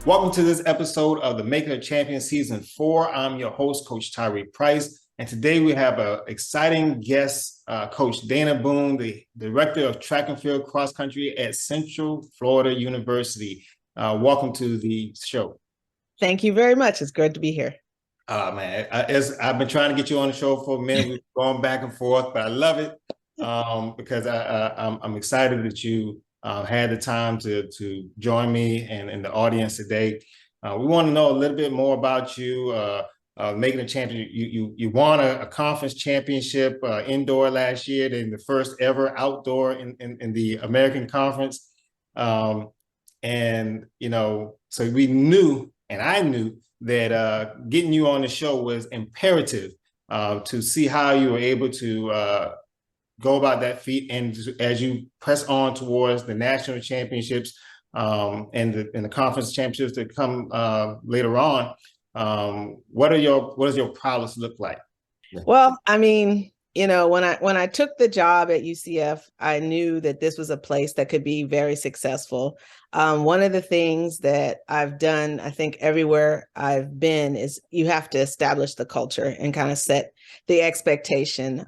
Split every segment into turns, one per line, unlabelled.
Welcome to this episode of the Making a Champion Season 4. I'm your host, Coach Tyree Price. And today we have an exciting guest, Coach Dana Boone, the Director of Track and Field Cross Country at Central Florida University. Welcome to the show.
Thank you very much. It's good to be here.
Man, I've been trying to get you on the show for a minute. We've gone back and forth, but I love it because I'm excited that you had the time to join me and the audience today. We want to know a little bit more about you, making a champion. You won a conference championship indoor last year, then the first ever outdoor in the American Conference. And, you know, so we knew, and I knew that getting you on the show was imperative to see how you were able to go about that feat, and as you press on towards the national championships and the conference championships that come later on, what does your prowess look like?
Well, I mean, you know, when I took the job at UCF, I knew that this was a place that could be very successful. One of the things that I've done, I think everywhere I've been, is you have to establish the culture and kind of set the expectation.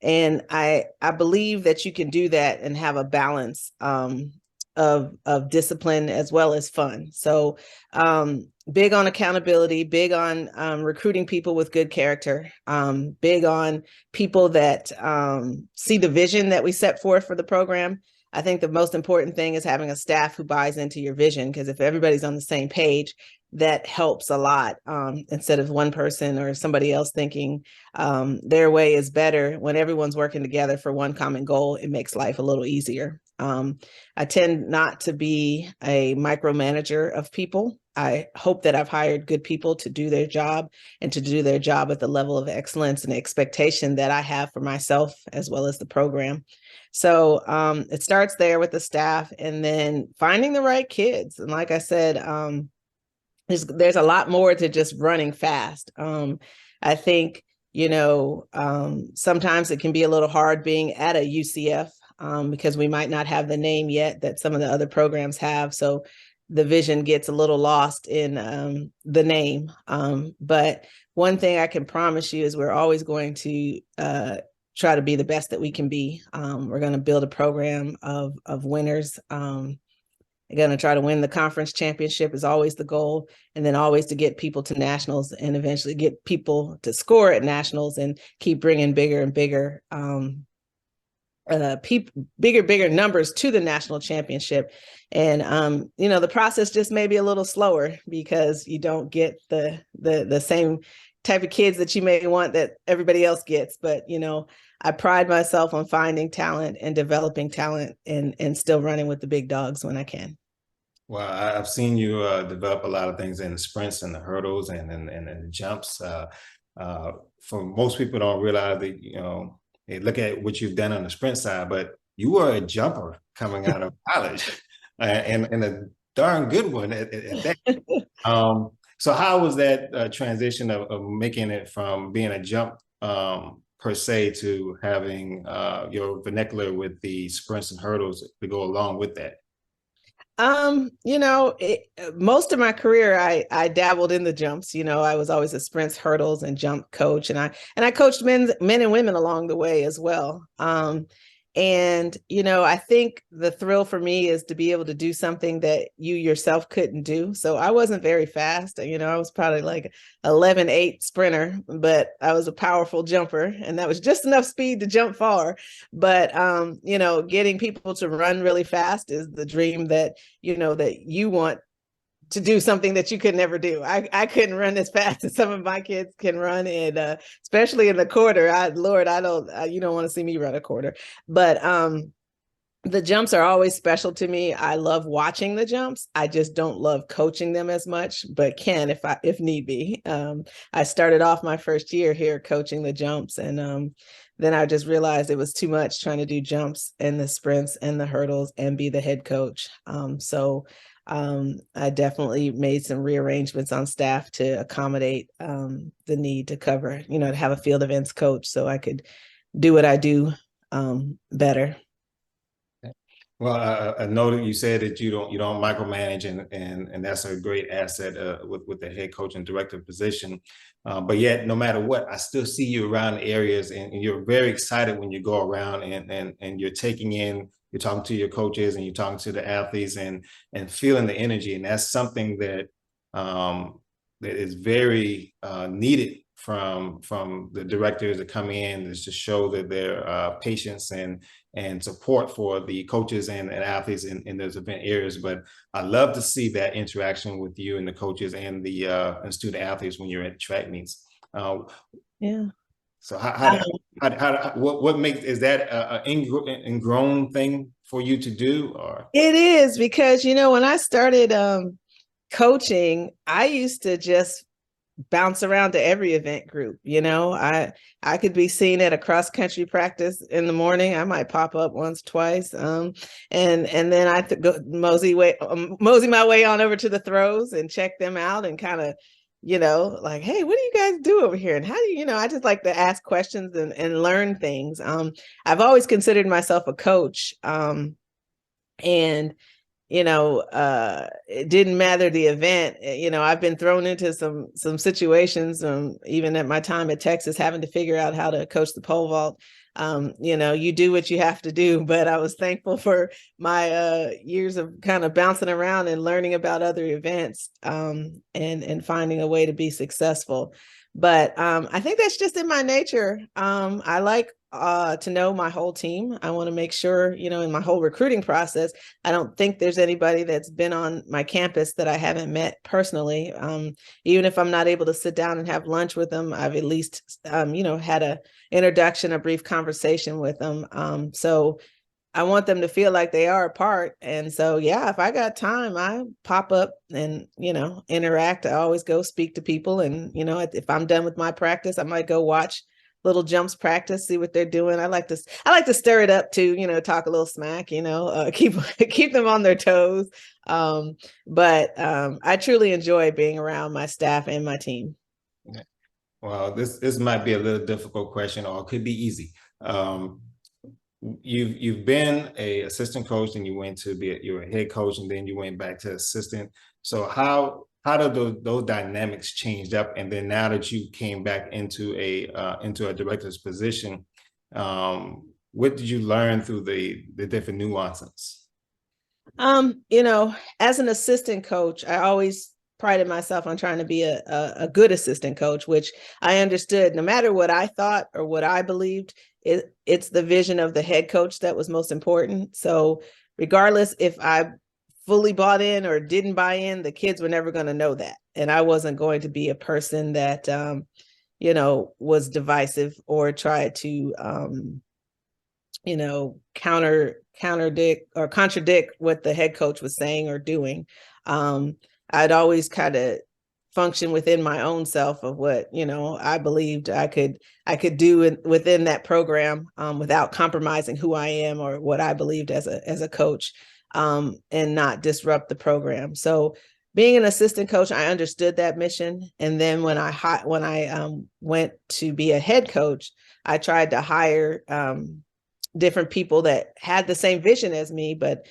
And I believe that you can do that and have a balance of discipline as well as fun. So big on accountability, big on recruiting people with good character, big on people that see the vision that we set forth for the program. I think the most important thing is having a staff who buys into your vision, because if everybody's on the same page, that helps a lot, instead of one person or somebody else thinking their way is better. When everyone's working together for one common goal, it makes life a little easier. I tend not to be a micromanager of people. I hope that I've hired good people to do their job and to do their job at the level of excellence and expectation that I have for myself as well as the program. So it starts there with the staff, and then finding the right kids. And like I said, there's a lot more to just running fast. I think, you know, sometimes it can be a little hard being at a UCF because we might not have the name yet that some of the other programs have. So the vision gets a little lost in the name. But one thing I can promise you is we're always going to try to be the best that we can be. We're going to build a program of winners. We're going to try to win the conference championship is always the goal, and then always to get people to nationals and eventually get people to score at nationals and keep bringing bigger and bigger bigger numbers to the national championship. And you know, the process just may be a little slower because you don't get the same type of kids that you may want that everybody else gets. But you know, I pride myself on finding talent and developing talent and still running with the big dogs when I can.
Well, I've seen you develop a lot of things in the sprints and the hurdles and the jumps. For most people don't realize that, you know, they look at what you've done on the sprint side, but you were a jumper coming out of college and a darn good one at that. So how was that transition of making it from being a jump per se to having your vernacular with the sprints and hurdles to go along with that?
You know, most of my career, I dabbled in the jumps. You know, I was always a sprints, hurdles, and jump coach, and I coached men and women along the way as well. And, I think the thrill for me is to be able to do something that you yourself couldn't do. So I wasn't very fast. I was probably like 11.8 sprinter, but I was a powerful jumper, and that was just enough speed to jump far. But, getting people to run really fast is the dream that, that you want to do something that you could never do. I couldn't run as fast as some of my kids can run, and especially in the quarter. Lord, I don't. You don't want to see me run a quarter, but the jumps are always special to me. I love watching the jumps. I just don't love coaching them as much, but can if need be. I started off my first year here coaching the jumps, and then I just realized it was too much trying to do jumps and the sprints and the hurdles and be the head coach. I definitely made some rearrangements on staff to accommodate the need to cover, to have a field events coach so I could do what I do better.
Well, I know that you said that you don't micromanage, and that's a great asset with the head coach and director position. But yet, no matter what, I still see you around areas, and you're very excited when you go around and you're you're talking to your coaches and you're talking to the athletes and feeling the energy, and that's something that that is very needed from the directors that come in, is to show that their patience and support for the coaches and athletes in those event areas. But I love to see that interaction with you and the coaches and the and student athletes when you're at track meets.
Yeah.
So what makes, is that a ingrown thing for you to do, or?
It is, because when I started coaching, I used to just bounce around to every event group. I could be seen at a cross country practice in the morning. I might pop up once, twice, and then I go mosey my way on over to the throws and check them out, and kind of, like, hey, what do you guys do over here, and how do I just like to ask questions and learn things. I've always considered myself a coach, and it didn't matter the event. I've been thrown into some situations, even at my time at Texas, having to figure out how to coach the pole vault. You do what you have to do, but I was thankful for my years of kind of bouncing around and learning about other events, and finding a way to be successful. But I think that's just in my nature. I like to know my whole team. I want to make sure, in my whole recruiting process, I don't think there's anybody that's been on my campus that I haven't met personally. Even if I'm not able to sit down and have lunch with them, I've at least, had a introduction, a brief conversation with them. So I want them to feel like they are a part. And so, yeah, if I got time, I pop up and, interact. I always go speak to people. And, if I'm done with my practice, I might go watch little jumps practice, see what they're doing. I like to stir it up too, talk a little smack, keep them on their toes. But I truly enjoy being around my staff and my team.
Well, this might be a little difficult question, or it could be easy. You've been a assistant coach, and you went to you're a head coach, and then you went back to assistant. So how do those dynamics changed up? And then now that you came back into a director's position, what did you learn through the different nuances?
As an assistant coach, I always prided myself on trying to be a good assistant coach, which I understood no matter what I thought or what I believed, it's the vision of the head coach that was most important. So regardless if I fully bought in or didn't buy in, the kids were never going to know that. And I wasn't going to be a person that, was divisive or tried to, contradict what the head coach was saying or doing. I'd always kind of function within my own self of what, I believed I could do within that program, without compromising who I am or what I believed as a coach, and not disrupt the program. So being an assistant coach, I understood that mission. And then when I went to be a head coach, I tried to hire different people that had the same vision as me, but,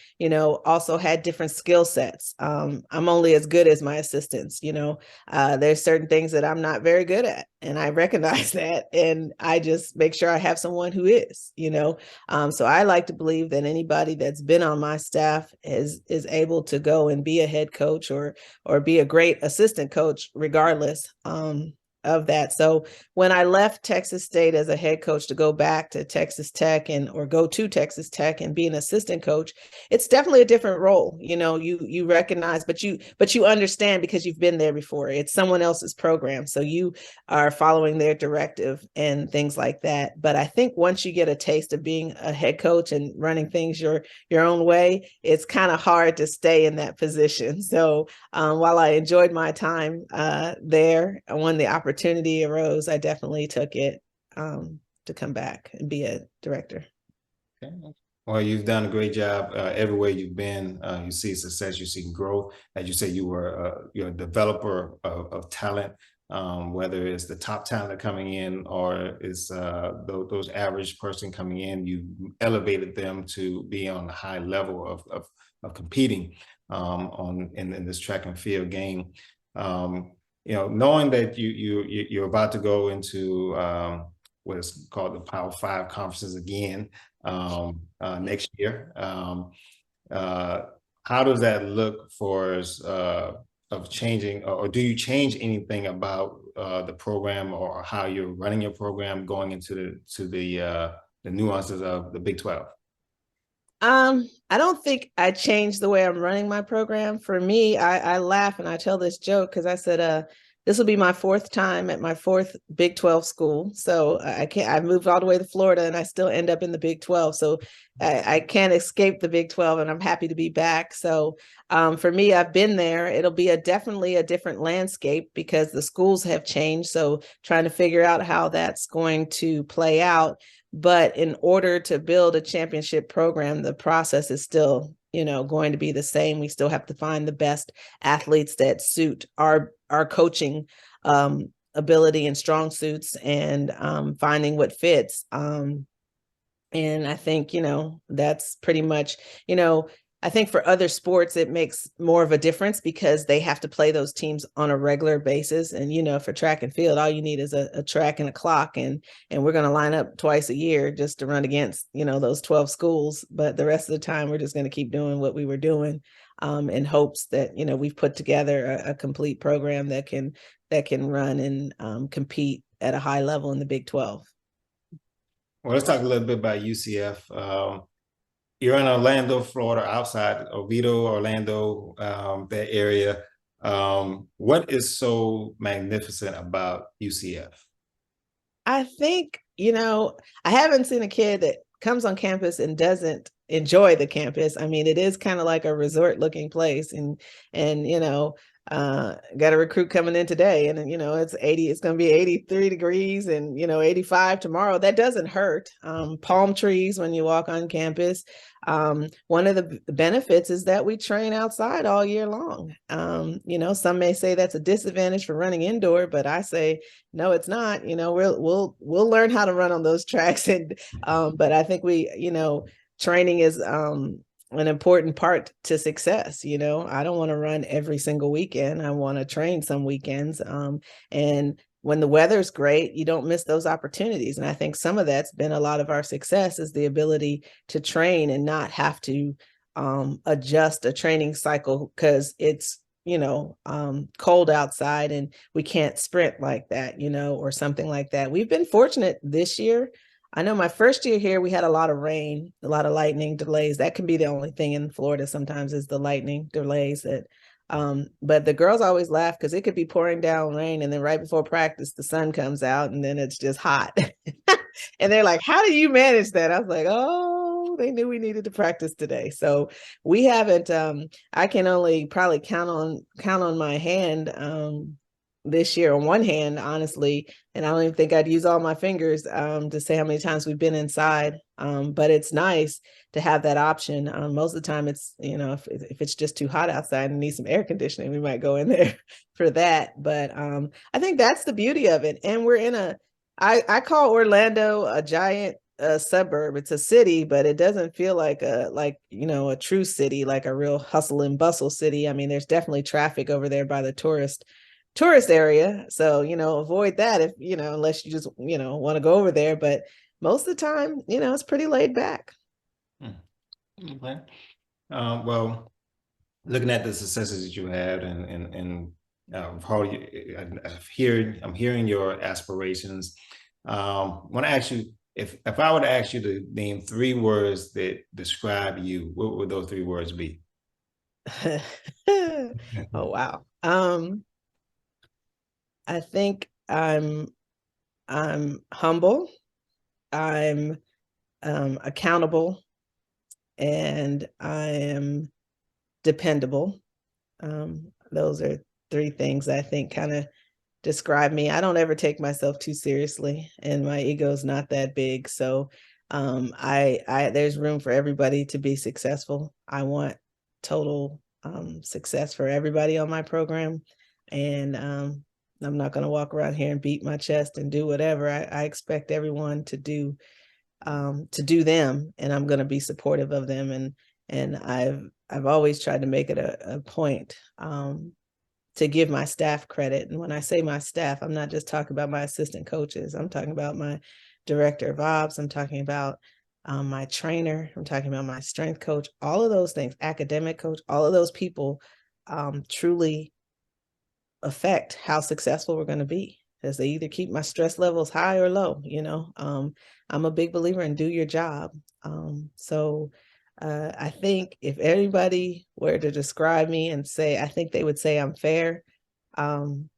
also had different skill sets. I'm only as good as my assistants. There's certain things that I'm not very good at, and I recognize that, and I just make sure I have someone who is. So I like to believe that anybody that's been on my staff is able to go and be a head coach or be a great assistant coach, regardless. Of that. So when I left Texas State as a head coach to go back to Texas Tech or go to Texas Tech and be an assistant coach, it's definitely a different role. You recognize, but you understand because you've been there before. It's someone else's program, so you are following their directive and things like that. But I think once you get a taste of being a head coach and running things your own way, it's kind of hard to stay in that position. So while I enjoyed my time there, when the opportunity arose, I definitely took it to come back and be a director.
Okay. Well, you've done a great job everywhere you've been. You see success, you see growth. As you say, you're a developer of talent, whether it's the top talent coming in or it's those average person coming in. You elevated them to be on a high level of competing in this track and field game. Knowing that you're about to go into what is called the Power Five conferences again next year. How does that look for us of changing, or do you change anything about the program or how you're running your program going into the nuances of the Big 12?
I don't think I changed the way I'm running my program. For me, I laugh and I tell this joke because I said, this will be my fourth time at my fourth Big 12 school. So I moved all the way to Florida and I still end up in the Big 12. So I can't escape the Big 12 and I'm happy to be back. So for me, I've been there. It'll be definitely a different landscape because the schools have changed. So trying to figure out how that's going to play out. But in order to build a championship program, the process is still, going to be the same. We still have to find the best athletes that suit our coaching ability and strong suits, and finding what fits. And I think, that's pretty much, I think for other sports, it makes more of a difference because they have to play those teams on a regular basis. And, for track and field, all you need is a track and a clock. And we're going to line up twice a year just to run against, those 12 schools. But the rest of the time, we're just going to keep doing what we were doing in hopes that, we've put together a complete program that can run and compete at a high level in the Big 12.
Well, let's talk a little bit about UCF. You're in Orlando, Florida, outside Oviedo, Orlando, that area. What is so magnificent about UCF?
I think, I haven't seen a kid that comes on campus and doesn't enjoy the campus. I mean, it is kind of like a resort looking place, and got a recruit coming in today, and it's going to be 83 degrees and 85 tomorrow. That doesn't hurt. Palm trees when you walk on campus. One of the benefits is that we train outside all year long. Some may say that's a disadvantage for running indoor, but I say no, it's not. We'll learn how to run on those tracks, and but I think training is an important part to success. I don't want to run every single weekend. I want to train some weekends. And when the weather's great, you don't miss those opportunities. And I think some of that's been a lot of our success is the ability to train and not have to adjust a training cycle because it's cold outside and we can't sprint like that, or something like that. We've been fortunate this year. I know my first year here, we had a lot of rain, a lot of lightning delays. That can be the only thing in Florida sometimes is the lightning delays that, but the girls always laugh because it could be pouring down rain. And then right before practice, the sun comes out and then it's just hot. And they're like, how do you manage that? I was like, oh, they knew we needed to practice today. So we haven't, I can only probably count on my hand, this year on one hand, honestly, and I don't even think I'd use all my fingers to say how many times we've been inside. But it's nice to have that option. Most of the time it's, if it's just too hot outside and need some air conditioning, we might go in there for that. But I think that's the beauty of it. And we're in I call Orlando a giant a suburb. It's a city, but it doesn't feel like a true city, like a real hustle and bustle city. I mean, there's definitely traffic over there by the tourist area. So, avoid that if, unless you just, want to go over there. But most of the time, it's pretty laid back.
Okay. Well, looking at the successes that you had and how I'm hearing your aspirations. Want to ask you if I were to ask you to name 3 words that describe you, what would those 3 words be?
Oh, wow. I think I'm humble, I'm accountable, and I am dependable. Those are 3 things I think kind of describe me. I don't ever take myself too seriously, and my ego's not that big. So I there's room for everybody to be successful. I want total success for everybody on my program. And I'm not going to walk around here and beat my chest and do whatever. I expect everyone to do them, and I'm going to be supportive of them. And I've always tried to make it a point to give my staff credit. And when I say my staff, I'm not just talking about my assistant coaches. I'm talking about my director of ops. I'm talking about my trainer. I'm talking about my strength coach. All of those things, academic coach. All of those people truly affect how successful we're going to be, because they either keep my stress levels high or low. I'm a big believer in do your job. So I think if everybody were to describe me and say, I think they would say I'm fair. Um,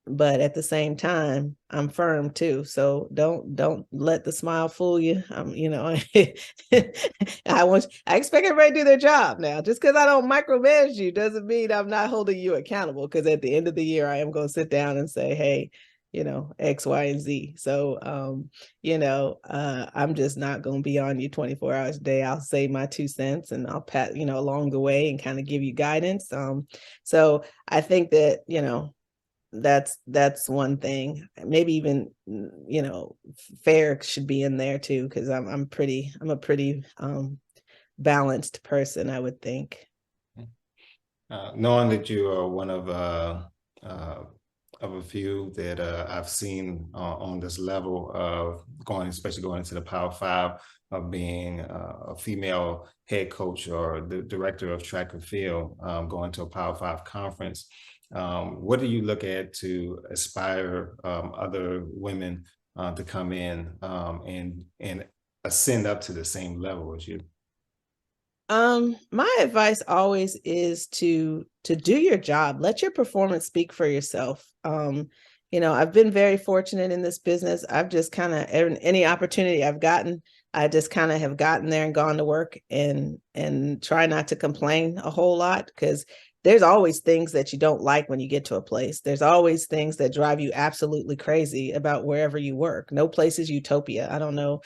but at the same time, I'm firm too. So don't let the smile fool you. I expect everybody to do their job now. Just because I don't micromanage you doesn't mean I'm not holding you accountable. Because at the end of the year, I am going to sit down and say, hey, X, Y, and Z. So I'm just not going to be on you 24 hours a day. I'll say my 2 cents and I'll pat, along the way and kind of give you guidance. So I think that, that's one thing. Maybe even fair should be in there too, because I'm a pretty balanced person, I would think.
Knowing that you are one of a few that I've seen on this level of especially going into the Power Five, of being a female head coach or the director of track and field, going to a Power Five conference. What do you look at to aspire other women to come in and ascend up to the same level as you?
My advice always is to do your job. Let your performance speak for yourself. I've been very fortunate in this business. I've just kind of any opportunity I've gotten, I just kind of have gotten there and gone to work and try not to complain a whole lot, because there's always things that you don't like when you get to a place. There's always things that drive you absolutely crazy about wherever you work. No place is utopia. I don't know,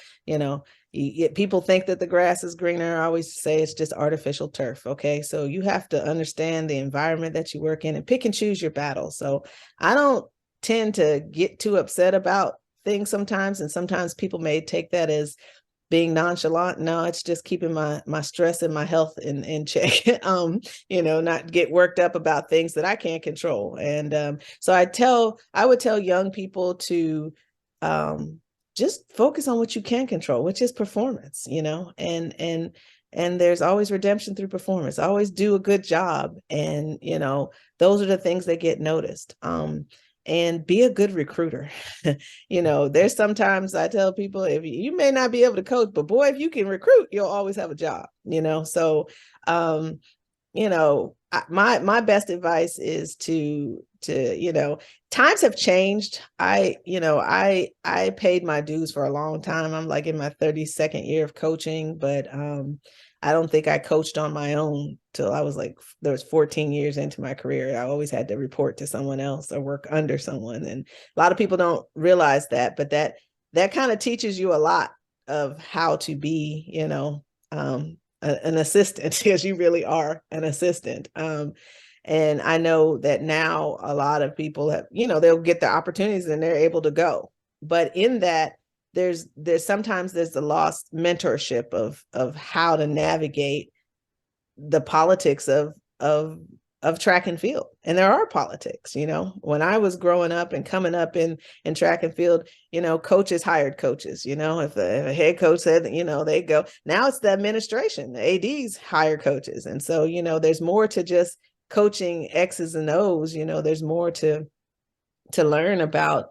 people think that the grass is greener. I always say it's just artificial turf. Okay. So you have to understand the environment that you work in and pick and choose your battles. So I don't tend to get too upset about things sometimes. And sometimes people may take that as being nonchalant. No, it's just keeping my stress and my health in check. Not get worked up about things that I can't control. And so I would tell young people to just focus on what you can control, which is performance, and there's always redemption through performance. Always do a good job. And, those are the things that get noticed. And be a good recruiter. There's sometimes I tell people, if you may not be able to coach, but boy, if you can recruit, you'll always have a job, So, my best advice is to times have changed. I paid my dues for a long time. I'm like in my 32nd year of coaching, but I don't think I coached on my own till I was there was 14 years into my career. I always had to report to someone else or work under someone. And a lot of people don't realize that, but that kind of teaches you a lot of how to be, an assistant, because you really are an assistant. And I know that now a lot of people have, they'll get the opportunities and they're able to go. But in that, there's sometimes there's the lost mentorship of how to navigate the politics of track and field. And there are politics, when I was growing up and coming up in track and field, coaches hired coaches. If a head coach said, they go. Now it's the administration, the ads hire coaches. And so there's more to just coaching x's and o's. There's more to learn about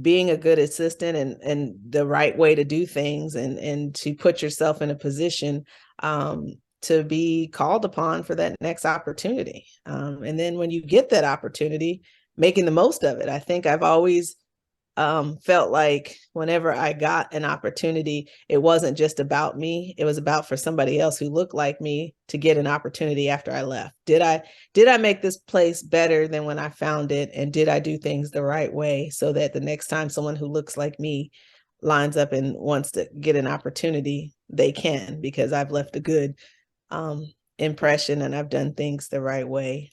being a good assistant and the right way to do things, and to put yourself in a position to be called upon for that next opportunity. And then when you get that opportunity, making the most of it. I think I've always felt like whenever I got an opportunity, it wasn't just about me. It was about for somebody else who looked like me to get an opportunity after I left. Did I make this place better than when I found it? And did I do things the right way so that the next time someone who looks like me lines up and wants to get an opportunity, they can, because I've left a good impression and I've done things the right way.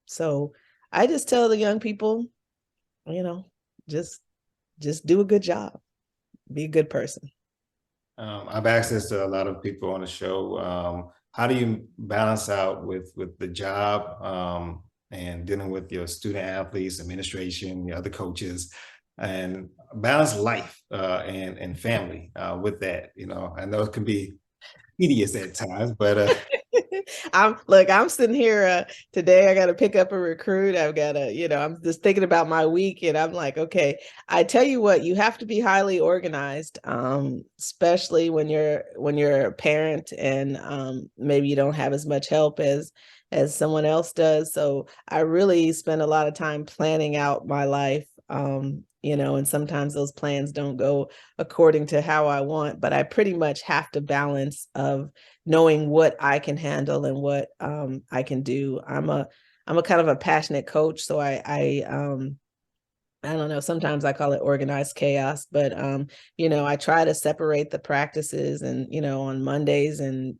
So I just tell the young people, just do a good job, be a good person.
I've asked this to a lot of people on the show. How do you balance out with the job and dealing with your student athletes, administration, your other coaches, and balance life and family with that? I know it can be tedious at times, but
I'm sitting here today. I got to pick up a recruit. I've got to, I'm just thinking about my week, and I'm like, okay, I tell you what, you have to be highly organized, especially when you're a parent and maybe you don't have as much help as someone else does. So I really spend a lot of time planning out my life. And sometimes those plans don't go according to how I want, but I pretty much have to balance of knowing what I can handle and what I can do. I'm a kind of a passionate coach, so I don't know, sometimes I call it organized chaos, but I try to separate the practices, and on Mondays and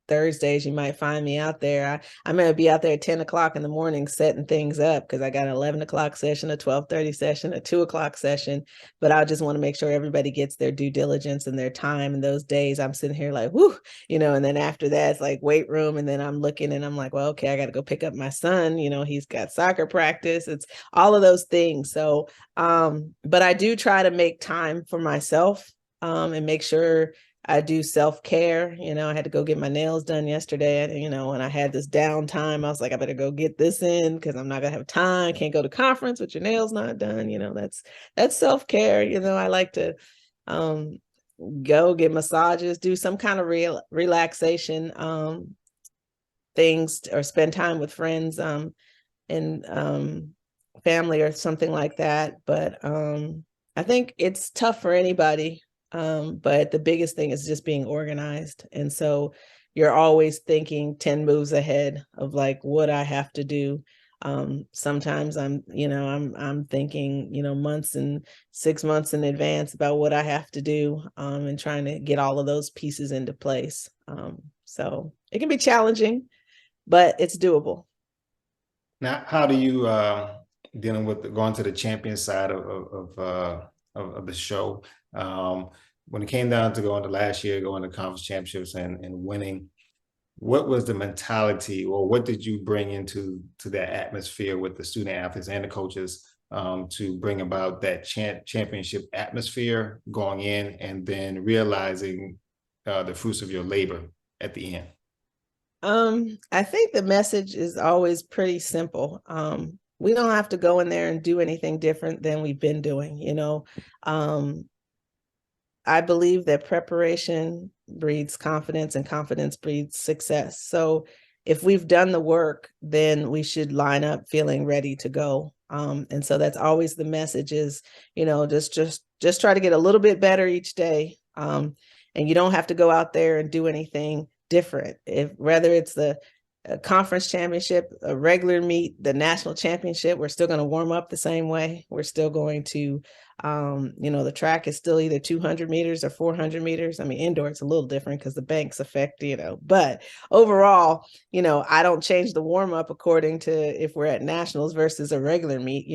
Thursdays, you might find me out there. I'm going to be out there at 10 o'clock in the morning setting things up because I got an 11 o'clock session, a 12:30 session, a 2 o'clock session. But I just want to make sure everybody gets their due diligence and their time. And those days I'm sitting here like, whoo, and then after that, it's like weight room. And then I'm looking and I'm like, well, okay, I got to go pick up my son. He's got soccer practice. It's all of those things. So, but I do try to make time for myself and make sure I do self-care. I had to go get my nails done yesterday. When I had this downtime, I was like, I better go get this in because I'm not gonna have time. Can't go to conference with your nails not done. That's self-care. I like to go get massages, do some kind of relaxation things, or spend time with friends and family or something like that. But I think it's tough for anybody. But the biggest thing is just being organized. And so you're always thinking 10 moves ahead of like what I have to do. Sometimes I'm thinking, months and 6 months in advance about what I have to do, and trying to get all of those pieces into place. So it can be challenging, but it's doable.
now, how do you dealing with going to the champion side of the show? When it came down to going to last year, going to conference championships and winning, what was the mentality, or what did you bring into that atmosphere with the student athletes and the coaches to bring about that championship atmosphere going in, and then realizing the fruits of your labor at the end?
I think the message is always pretty simple. We don't have to go in there and do anything different than we've been doing. I believe that preparation breeds confidence and confidence breeds success. So if we've done the work, then we should line up feeling ready to go. And so that's always the message is, just try to get a little bit better each day. And you don't have to go out there and do anything different. Whether it's the conference championship, a regular meet, the national championship, we're still going to warm up the same way. We're still going to The track is still either 200 meters or 400 meters. I mean, indoor it's a little different because the banks affect, but overall, I don't change the warm up according to if we're at nationals versus a regular meet.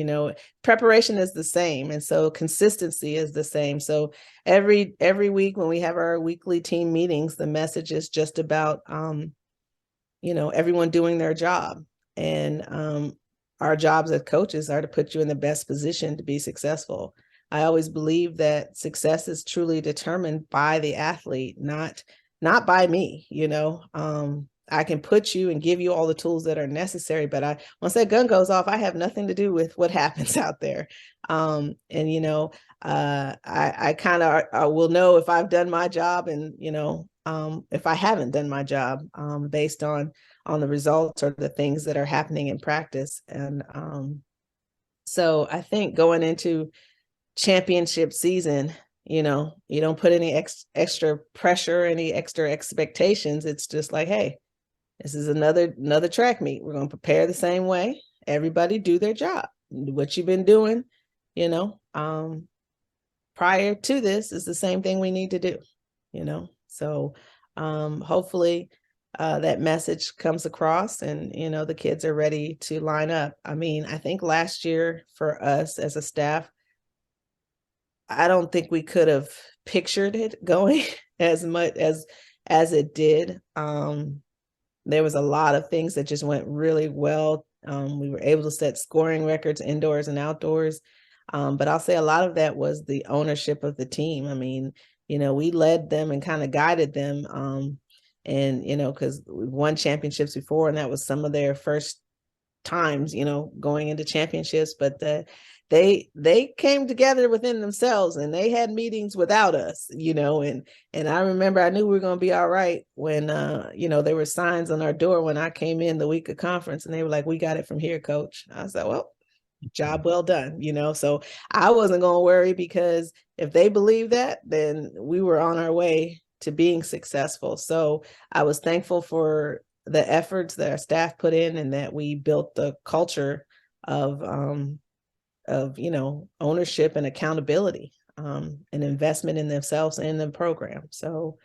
Preparation is the same, and so consistency is the same. So every week when we have our weekly team meetings, the message is just about everyone doing their job, and our jobs as coaches are to put you in the best position to be successful. I always believe that success is truly determined by the athlete, not by me. I can put you and give you all the tools that are necessary, but once that gun goes off, I have nothing to do with what happens out there. I kind of will know if I've done my job, and if I haven't done my job, based on the results or the things that are happening in practice. And so I think going into championship season, you don't put any extra pressure, any extra expectations. It's just like, hey, this is another track meet. We're going to prepare the same way. Everybody do their job. What you've been doing, prior to this is the same thing we need to do, So hopefully that message comes across, and, the kids are ready to line up. I mean, I think last year for us as a staff, I don't think we could have pictured it going as much as it did. There was a lot of things that just went really well. We were able to set scoring records indoors and outdoors. But I'll say a lot of that was the ownership of the team. I mean, we led them and kind of guided them. And, because we won championships before, and that was some of their first times, going into championships, but they came together within themselves, and they had meetings without us, and I remember I knew we were going to be all right when, there were signs on our door when I came in the week of conference, and they were like, "We got it from here, coach." I was like, well, job well done, so I wasn't going to worry, because if they believed that, then we were on our way to being successful. So I was thankful for the efforts that our staff put in, and that we built the culture of ownership and accountability, and investment in themselves and the program. So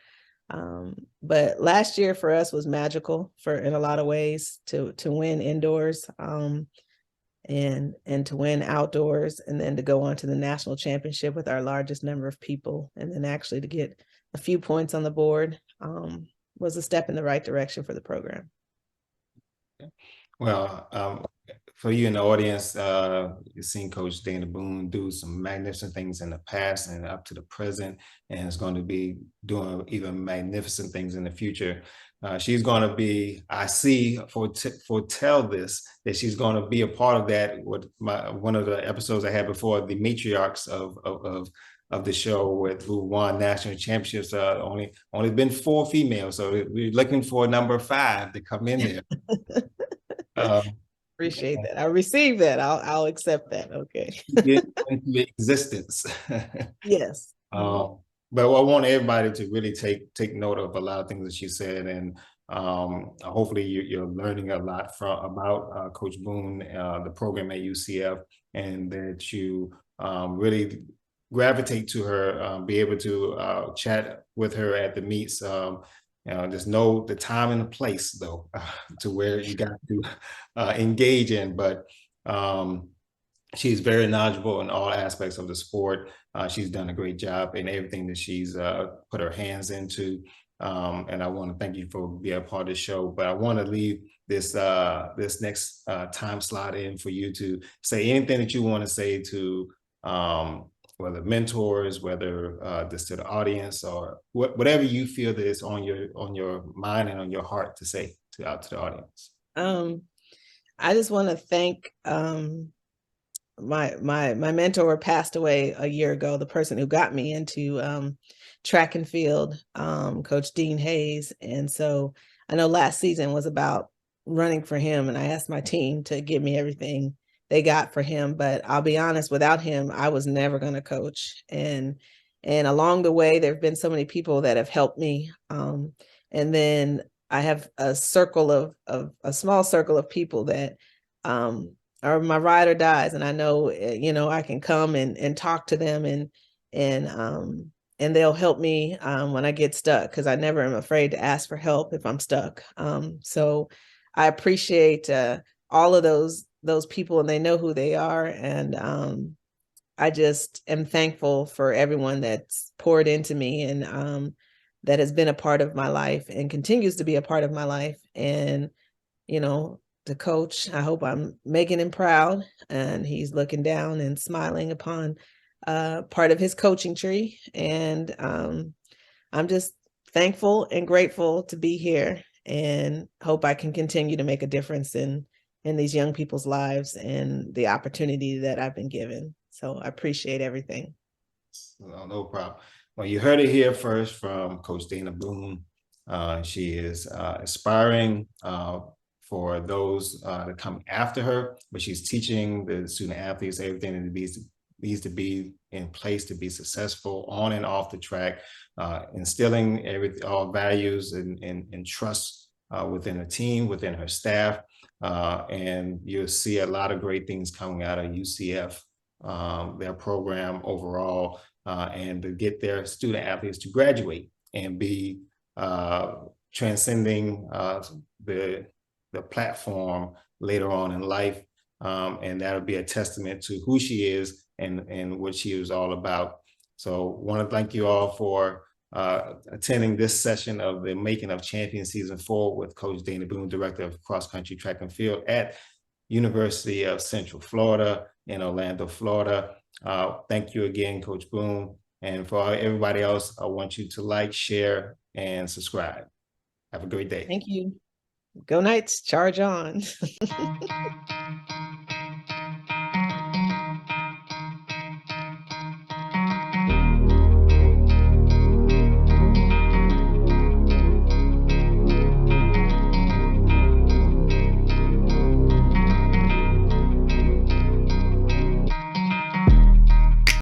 but last year for us was magical in a lot of ways, to win indoors, and to win outdoors, and then to go on to the national championship with our largest number of people, and then actually to get a few points on the board, was a step in the right direction for the program.
Well, for you in the audience, you've seen Coach Dana Boone do some magnificent things in the past and up to the present, and is going to be doing even magnificent things in the future. She's going to be, I see, foretell this, that she's going to be a part of that. With one of the episodes I had before, the matriarchs of the show, who won national championships. Only been 4 females, so we're looking for number 5 to come in there.
Appreciate that. I received that. I'll accept that. Okay.
Get into existence.
Yes.
But I want everybody to really take note of a lot of things that you said, and hopefully you're learning a lot about Coach Boone, the program at UCF, and that you really gravitate to her, be able to chat with her at the meets. Just know the time and the place, though, to where you got to engage in. But she's very knowledgeable in all aspects of the sport. She's done a great job in everything that she's put her hands into. And I want to thank you for being a part of the show. But I want to leave this next time slot in for you to say anything that you want to say to whether mentors, whether this to the audience, or whatever you feel that is on your mind and on your heart to say out to the audience.
I just want to thank my mentor passed away a year ago, the person who got me into track and field, Coach Dean Hayes. And so I know last season was about running for him, and I asked my team to give me everything they got for him. But I'll be honest, without him, I was never going to coach. And along the way, there have been so many people that have helped me. And then I have a small circle of people that or my rider dies, and I know, you know, I can come and talk to them, and they'll help me when I get stuck, because I never am afraid to ask for help if I'm stuck. So I appreciate all of those people, and they know who they are, and I just am thankful for everyone that's poured into me, and that has been a part of my life and continues to be a part of my life. And you know, the coach, I hope I'm making him proud, and he's looking down and smiling upon part of his coaching tree. And I'm just thankful and grateful to be here, and hope I can continue to make a difference in these young people's lives and the opportunity that I've been given. So I appreciate everything.
No problem. Well, you heard it here first from Coach Dana Boone. She is aspiring for those that come after her, but she's teaching the student athletes everything that needs to be in place to be successful on and off the track, instilling all values and trust within her team, within her staff, and you'll see a lot of great things coming out of UCF, their program overall, and to get their student athletes to graduate and be transcending the platform later on in life. And that'll be a testament to who she is and what she was all about. So want to thank you all for attending this session of the Making of Champions Season 4 with Coach Dana Boone, Director of Cross Country Track and Field at University of Central Florida in Orlando, Florida. Thank you again, Coach Boone. And for everybody else, I want you to like, share, and subscribe. Have a great day.
Thank you. Go Knights, charge on.